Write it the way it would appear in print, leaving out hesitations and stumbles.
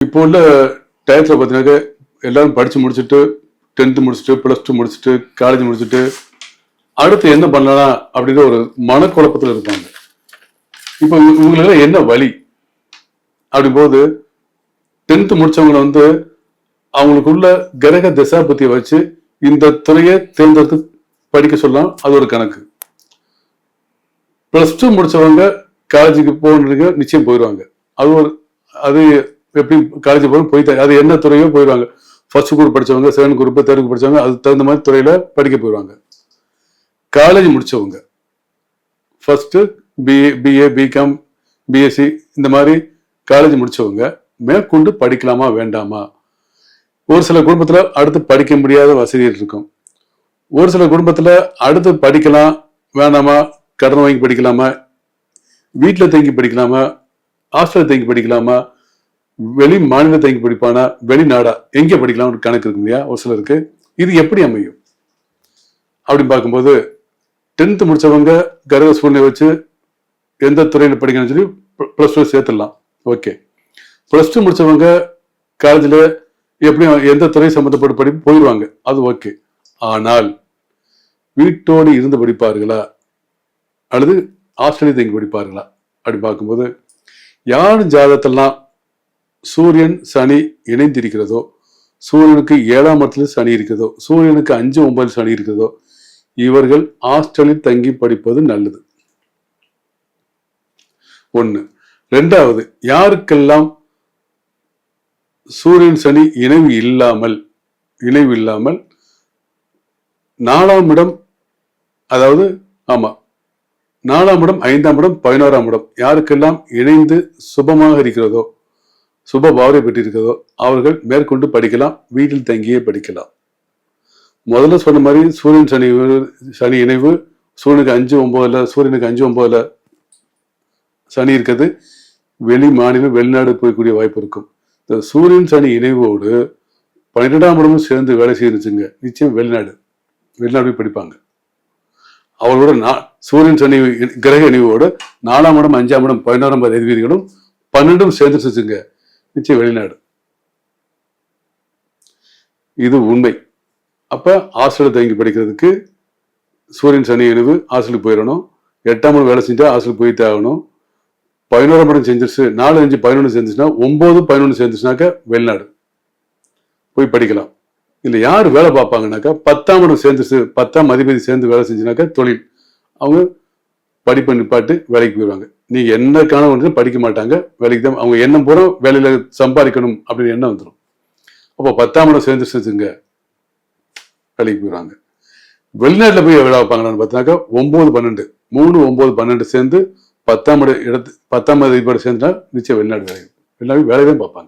இப்போ உள்ள டயத்துல பார்த்தீங்கன்னாக்க எல்லாரும் படிச்சு முடிச்சுட்டு 10th முடிச்சுட்டு +2 முடிச்சுட்டு காலேஜ் முடிச்சுட்டு அடுத்து என்ன பண்ணலாம் அப்படின்ற ஒரு மனக்குழப்பத்தில் இருப்பாங்க. இப்போ இவங்களுக்கு என்ன வழி அப்படிங்கும்போது 10th முடிச்சவங்களை வந்து அவங்களுக்குள்ள கிரக திசாபுத்தியை வச்சு இந்த துறையை தேர்ந்தெடுத்து படிக்க சொல்லலாம். அது ஒரு கணக்கு. +2 முடிச்சவங்க காலேஜுக்கு போகிறதுக்கு நிச்சயம் போயிடுவாங்க. அது எப்படி காலேஜ் போய் அது என்ன துறையோ போயிடுவாங்க. ஃபர்ஸ்ட் குரூப் படிச்சவங்க, செகண்ட் குரூப், தேர்ட் குரூப் படிச்சவங்க அது தகுந்த மாதிரி துறையில படிக்க போயிடுவாங்க. காலேஜ் முடிச்சவங்க ஃபர்ஸ்ட் பிஏ, பிகாம், பிஎஸ்சி இந்த மாதிரி காலேஜ் முடிச்சவங்க மேற்கொண்டு படிக்கலாமா வேண்டாமா? ஒரு சில குடும்பத்துல அடுத்து படிக்க முடியாத வசதிகள் இருக்கும். ஒரு சில குடும்பத்துல அடுத்து படிக்கலாம் வேண்டாமா, கடன் வாங்கி படிக்கலாமா, வீட்டில் தங்கி படிக்கலாமா, ஹாஸ்டல் தங்கி படிக்கலாமா, வெளி மாநில தங்கி படிப்பானா, வெளிநாடா, எங்க படிக்கலாம் ஒரு கணக்கு இருக்கு இல்லையா ஒரு சிலருக்கு. இது எப்படி அமையும் அப்படின்னு பார்க்கும்போது 10th முடிச்சவங்க கரக சூழ்நிலை வச்சு எந்த துறையில படிக்கணும்னு சொல்லி +2 சேர்த்துடலாம். ஓகே. +2 முடிச்சவங்க காலேஜில் எப்படியும் எந்த துறை சம்பந்தப்பட்ட படிப்பு போயிடுவாங்க. அது ஓகே. ஆனால் வீட்டோடு இருந்து படிப்பார்களா அல்லது ஹாஸ்டலில் தங்கி படிப்பார்களா அப்படி பார்க்கும்போது யார் ஜாதகத்தெல்லாம் சூரியன் சனி இணைந்திருக்கிறதோ, சூரியனுக்கு 7ஆம் இடத்துல சனி இருக்கிறதோ, சூரியனுக்கு 5, 9 சனி இருக்கிறதோ, இவர்கள் ஹாஸ்டலில் தங்கி படிப்பது நல்லது. ஒண்ணு. ரெண்டாவது, யாருக்கெல்லாம் சூரியன் சனி இணைவு இல்லாமல் 4ஆம் இடம், அதாவது 4ஆம் இடம், 5ஆம் இடம், 11ஆம் இடம் யாருக்கெல்லாம் இணைந்து சுபமாக இருக்கிறதோ, சுப பாவனை பெற்றிருக்கிறதோ அவர்கள் மேற்கொண்டு படிக்கலாம். வீட்டில் தங்கியே படிக்கலாம். முதல்ல சொன்ன மாதிரி சூரியன் சனி இணைவு சூரியனுக்கு 5-9 சனி இருக்கிறது. வெளி மாநிலம் வெளிநாடு போய்க்கூடிய வாய்ப்பு இருக்கும். இந்த சூரியன் சனி இணைவோடு 12ஆம் இடமும் சேர்ந்து வேலை செய்யுச்சுங்க, நிச்சயம் வெளிநாடு போய் படிப்பாங்க. அவர்களோட சூரியன் சனி கிரக இணைவோடு 4ஆம் இடம், 5ஆம் இடம், 11ஆம் இடம் அதிபதிகளும் 12ம் சேர்ந்துச்சுங்க, நிச்சயம் வெளிநாடு. இது உண்மை. அப்ப ஹாஸ்டல் தங்கி படிக்கிறதுக்கு சூரியன் சனி இணைவு ஹாஸ்டலுக்கு போயிடணும். 8ஆம் இடம் வேலை செஞ்சா ஹாஸ்டலுக்கு போயிட்டு ஆகணும். 11ஆம் இடம் செஞ்சிருச்சு, 4, 5, 11 சேர்ந்துச்சுன்னா 9, 11 சேர்ந்துச்சுனாக்க வெளிநாடு போய் படிக்கலாம். இல்ல யார் வேலை பார்ப்பாங்கனாக்கா 10ஆம் இடம் சேர்ந்துச்சு, 10ஆம் அதிபதி சேர்ந்து வேலை செஞ்சுனாக்கா தொழில், அவங்க படிப்பை நிப்பாட்டு வேலைக்கு போயிடுவாங்க. நீங்க என்ன காரணம் படிக்க மாட்டாங்க, வேலைக்கு தான் அவங்க எண்ணம் போற வேலையில சம்பாதிக்கணும் அப்படின்னு எண்ணம் வந்துடும். அப்போ 10ஆம் இடம் சேர்ந்துச்சுங்க வேலைக்கு போயிடுவாங்க. வெளிநாட்டுல போய் வேலை வைப்பாங்களான்னு பார்த்தாக்கா 9, 12 3, 9, 12 சேர்ந்து 10ஆம் அதிபதி சேர்ந்துட்டா நிச்சயம் வெளிநாடு வேலை தான் பார்ப்பாங்க.